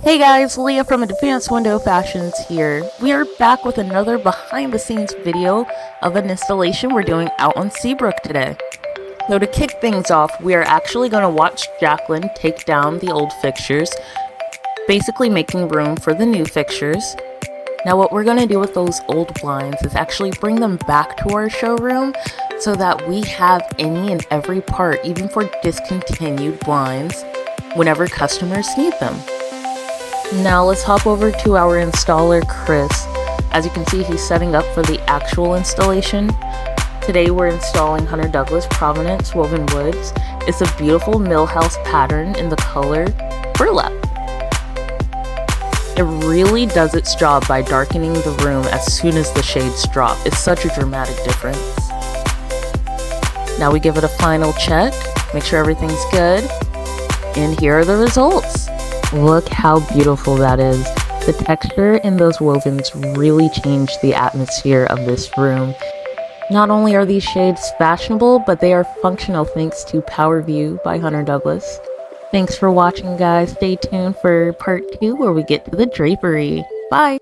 Hey guys, Leah from Advanced Window Fashions here. We are back with another behind the scenes video of an installation we're doing out on Seabrook today. So to kick things off, we are actually going to watch Jacqueline take down the old fixtures, basically making room for the new fixtures. Now what we're going to do with those old blinds is actually bring them back to our showroom so that we have any and every part, even for discontinued blinds, whenever customers need them. Now let's hop over to our installer, Chris. As you can see, he's setting up for the actual installation. Today we're installing Hunter Douglas Provenance woven woods. It's a beautiful millhouse pattern in the color burlap. It really does its job by darkening the room as soon as the shades drop. It's such a dramatic difference. Now we give it a final check, make sure everything's good, and here are the results. Look how beautiful that is. The texture in those wovens really changed the atmosphere of this room. Not only are these shades fashionable, but they are functional thanks to Power View by Hunter Douglas. Thanks for watching, guys. Stay tuned for part 2 where we get to the drapery. Bye!